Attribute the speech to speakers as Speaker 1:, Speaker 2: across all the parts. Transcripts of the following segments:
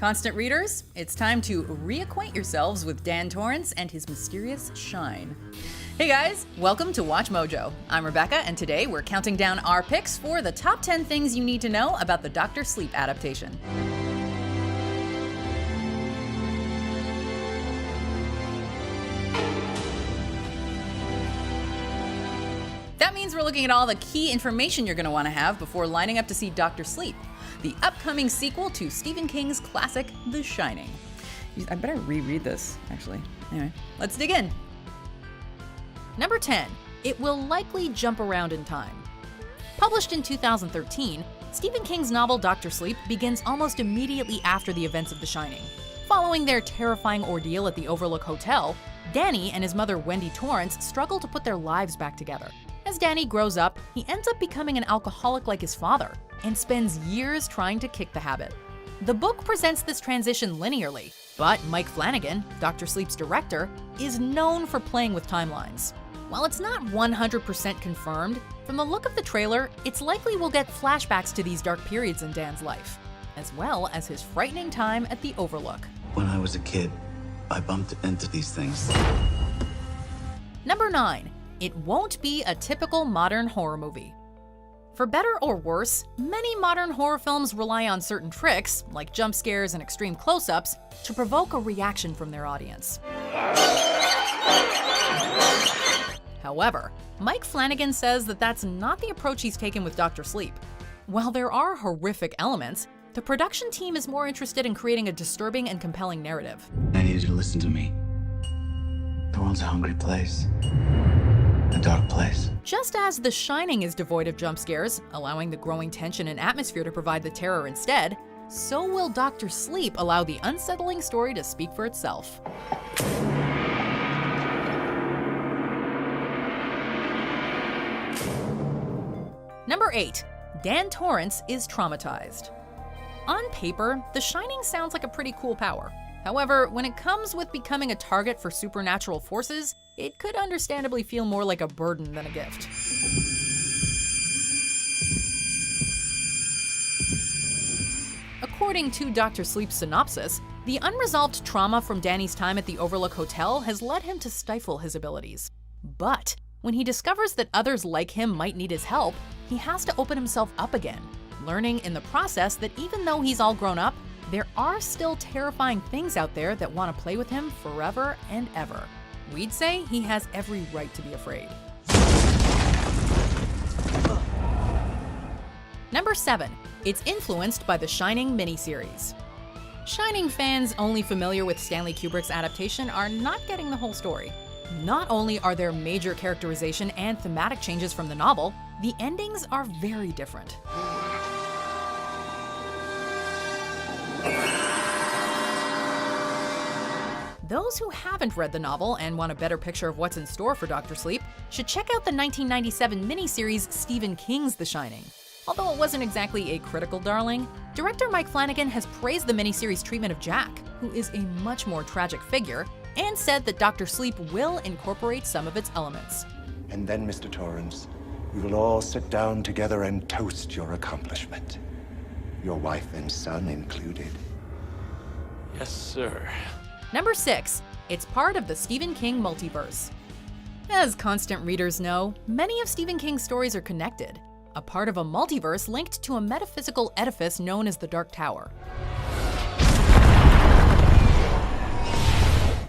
Speaker 1: Constant readers, it's time to reacquaint yourselves with Dan Torrance and his mysterious shine. Hey guys, welcome to WatchMojo. I'm Rebecca, and today we're counting down our picks for the top 10 things you need to know about the Dr. Sleep adaptation. That means we're looking at all the key information you're going to want to have before lining up to see Dr. Sleep, the upcoming sequel to Stephen King's classic, The Shining. I better reread this, actually. Anyway, let's dig in. Number 10, it will likely jump around in time. Published in 2013, Stephen King's novel Dr. Sleep begins almost immediately after the events of The Shining. Following their terrifying ordeal at the Overlook Hotel, Danny and his mother Wendy Torrance struggle to put their lives back together. As Danny grows up, he ends up becoming an alcoholic like his father and spends years trying to kick the habit. The book presents this transition linearly, but Mike Flanagan, Dr. Sleep's director, is known for playing with timelines. While it's not 100% confirmed, from the look of the trailer, it's likely we'll get flashbacks to these dark periods in Dan's life, as well as his frightening time at the Overlook.
Speaker 2: When I was a kid, I bumped into these things.
Speaker 1: Number 9. It won't be a typical modern horror movie. For better or worse, many modern horror films rely on certain tricks, like jump scares and extreme close-ups, to provoke a reaction from their audience. However, Mike Flanagan says that that's not the approach he's taken with Dr. Sleep. While there are horrific elements, the production team is more interested in creating a disturbing and compelling narrative.
Speaker 2: I need you to listen to me. The world's a hungry place. A dark place.
Speaker 1: Just as The Shining is devoid of jump scares, allowing the growing tension and atmosphere to provide the terror instead, so will Dr. Sleep allow the unsettling story to speak for itself. Number 8. Dan Torrance is traumatized. On paper, The Shining sounds like a pretty cool power. However, when it comes with becoming a target for supernatural forces, it could understandably feel more like a burden than a gift. According to Dr. Sleep's synopsis, the unresolved trauma from Danny's time at the Overlook Hotel has led him to stifle his abilities. But when he discovers that others like him might need his help, he has to open himself up again, learning in the process that even though he's all grown up, there are still terrifying things out there that want to play with him forever and ever. We'd say he has every right to be afraid. Number 7. It's influenced by the Shining miniseries. Shining fans only familiar with Stanley Kubrick's adaptation are not getting the whole story. Not only are there major characterization and thematic changes from the novel, the endings are very different. Those who haven't read the novel and want a better picture of what's in store for Dr. Sleep should check out the 1997 miniseries Stephen King's The Shining. Although it wasn't exactly a critical darling, director Mike Flanagan has praised the miniseries' treatment of Jack, who is a much more tragic figure, and said that Dr. Sleep will incorporate some of its elements.
Speaker 3: And then, Mr. Torrance, we will all sit down together and toast your accomplishment. Your wife and son included.
Speaker 4: Yes, sir.
Speaker 1: Number 6. It's part of the Stephen King multiverse. As constant readers know, many of Stephen King's stories are connected, a part of a multiverse linked to a metaphysical edifice known as the Dark Tower.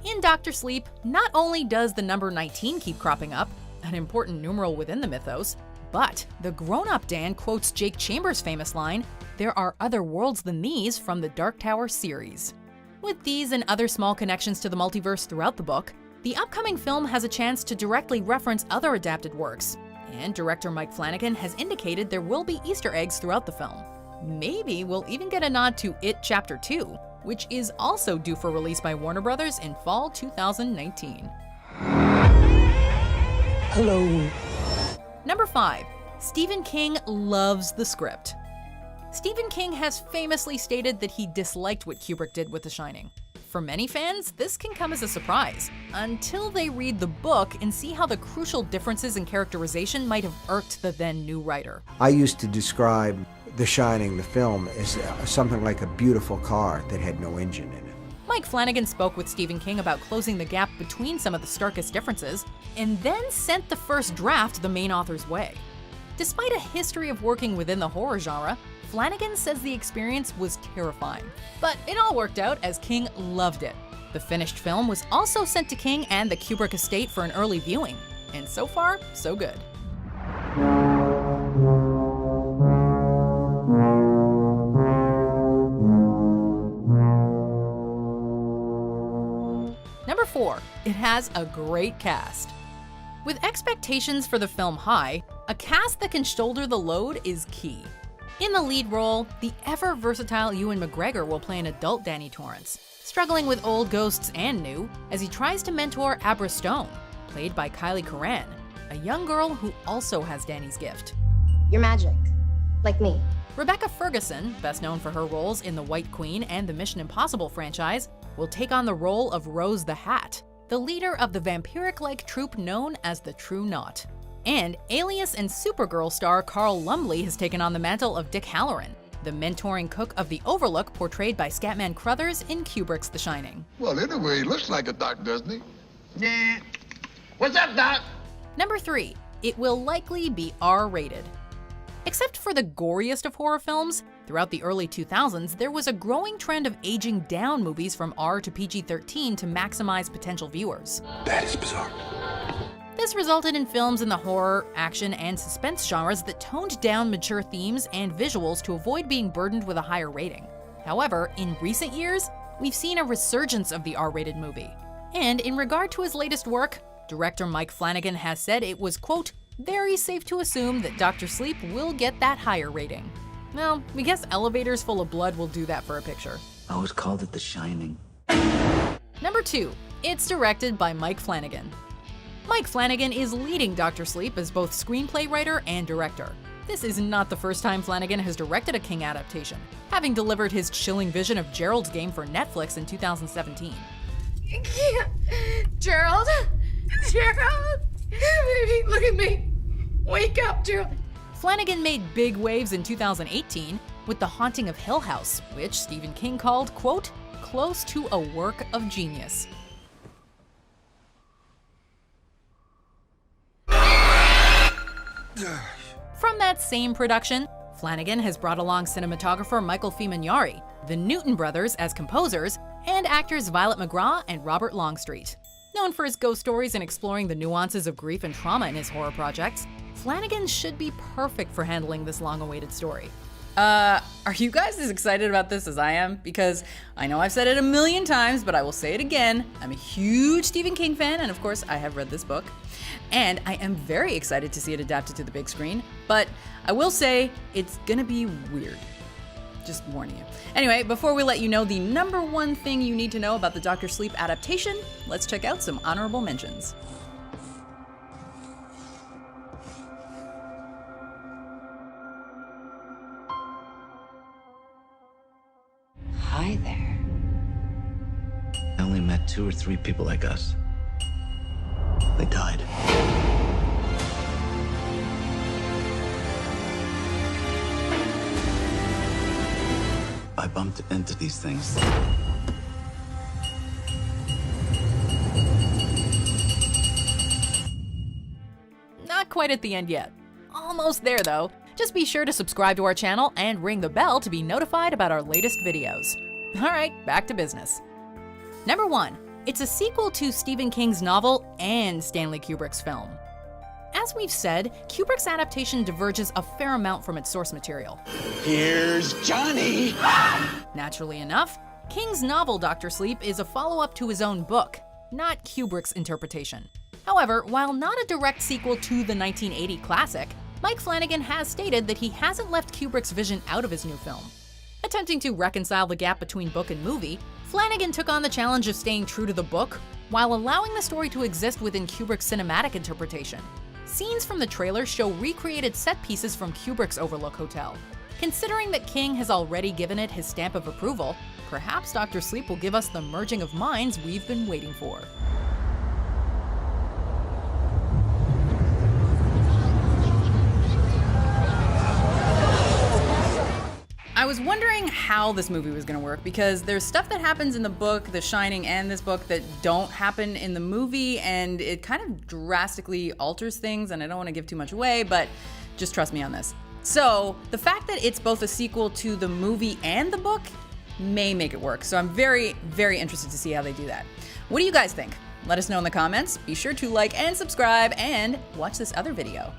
Speaker 1: In Dr. Sleep, not only does the number 19 keep cropping up, an important numeral within the mythos, but the grown-up Dan quotes Jake Chambers' famous line, "There are other worlds than these" from the Dark Tower series. With these and other small connections to the multiverse throughout the book, the upcoming film has a chance to directly reference other adapted works, and director Mike Flanagan has indicated there will be Easter eggs throughout the film. Maybe we'll even get a nod to It Chapter 2, which is also due for release by Warner Brothers in fall 2019.
Speaker 3: Hello.
Speaker 1: Number 5. Stephen King loves the script. Stephen King has famously stated that he disliked what Kubrick did with The Shining. For many fans, this can come as a surprise, until they read the book and see how the crucial differences in characterization might have irked the then new writer.
Speaker 5: I used to describe The Shining, the film, is something like a beautiful car that had no engine in it.
Speaker 1: Mike Flanagan spoke with Stephen King about closing the gap between some of the starkest differences, and then sent the first draft the main author's way. Despite a history of working within the horror genre, Flanagan says the experience was terrifying. But it all worked out as King loved it. The finished film was also sent to King and the Kubrick estate for an early viewing. And so far, so good. Number 4, it has a great cast. With expectations for the film high, a cast that can shoulder the load is key. In the lead role, the ever-versatile Ewan McGregor will play an adult Danny Torrance, struggling with old ghosts and new as he tries to mentor Abra Stone, played by Kylie Curran, a young girl who also has Danny's gift.
Speaker 6: You're magic, like me.
Speaker 1: Rebecca Ferguson, best known for her roles in The White Queen and the Mission Impossible franchise, will take on the role of Rose the Hat, the leader of the vampiric-like troupe known as the True Knot. And Alias and Supergirl star Carl Lumbly has taken on the mantle of Dick Halloran, the mentoring cook of the Overlook portrayed by Scatman Crothers in Kubrick's The Shining.
Speaker 7: Well, anyway, he looks like a doc, doesn't he? Yeah. What's up, Doc?
Speaker 1: Number 3, it will likely be R-rated. Except for the goriest of horror films, throughout the early 2000s, there was a growing trend of aging down movies from R to PG-13 to maximize potential viewers.
Speaker 2: That is bizarre.
Speaker 1: This resulted in films in the horror, action, and suspense genres that toned down mature themes and visuals to avoid being burdened with a higher rating. However, in recent years, we've seen a resurgence of the R-rated movie. And in regard to his latest work, director Mike Flanagan has said it was, quote, very safe to assume that Dr. Sleep will get that higher rating. Well, we guess elevators full of blood will do that for a picture.
Speaker 2: I always called it The Shining.
Speaker 1: Number 2, it's directed by Mike Flanagan. Mike Flanagan is leading Dr. Sleep as both screenplay writer and director. This is not the first time Flanagan has directed a King adaptation, having delivered his chilling vision of Gerald's Game for Netflix in 2017.
Speaker 6: Gerald? Gerald? Baby, look at me. Wake up, Gerald.
Speaker 1: Flanagan made big waves in 2018 with The Haunting of Hill House, which Stephen King called, quote, close to a work of genius. From that same production, Flanagan has brought along cinematographer Michael Fiumaniari, the Newton brothers as composers, and actors Violet McGraw and Robert Longstreet. Known for his ghost stories and exploring the nuances of grief and trauma in his horror projects, Flanagan should be perfect for handling this long-awaited story. Are you guys as excited about this as I am? Because I know I've said it a million times, but I will say it again. I'm a huge Stephen King fan, and of course, I have read this book. And I am very excited to see it adapted to the big screen, but I will say it's gonna be weird. Just warning you. Anyway, before we let you know the number one thing you need to know about the Dr. Sleep adaptation, let's check out some honorable mentions.
Speaker 8: Hi there.
Speaker 2: I only met 2 or 3 people like us. They died. I bumped into these things.
Speaker 1: Not quite at the end yet. Almost there though. Just be sure to subscribe to our channel and ring the bell to be notified about our latest videos. Alright, back to business. Number 1. It's a sequel to Stephen King's novel and Stanley Kubrick's film. As we've said, Kubrick's adaptation diverges a fair amount from its source material.
Speaker 7: Here's Johnny!
Speaker 1: Naturally enough, King's novel Dr. Sleep is a follow-up to his own book, not Kubrick's interpretation. However, while not a direct sequel to the 1980 classic, Mike Flanagan has stated that he hasn't left Kubrick's vision out of his new film. Attempting to reconcile the gap between book and movie, Flanagan took on the challenge of staying true to the book while allowing the story to exist within Kubrick's cinematic interpretation. Scenes from the trailer show recreated set pieces from Kubrick's Overlook Hotel. Considering that King has already given it his stamp of approval, perhaps Dr. Sleep will give us the merging of minds we've been waiting for. was wondering how this movie was going to work because there's stuff that happens in the book, The Shining, and this book that don't happen in the movie, and it kind of drastically alters things, and I don't want to give too much away, but just trust me on this. So the fact that it's both a sequel to the movie and the book may make it work. So I'm very, very interested to see how they do that. What do you guys think? Let us know in the comments. Be sure to like and subscribe and watch this other video.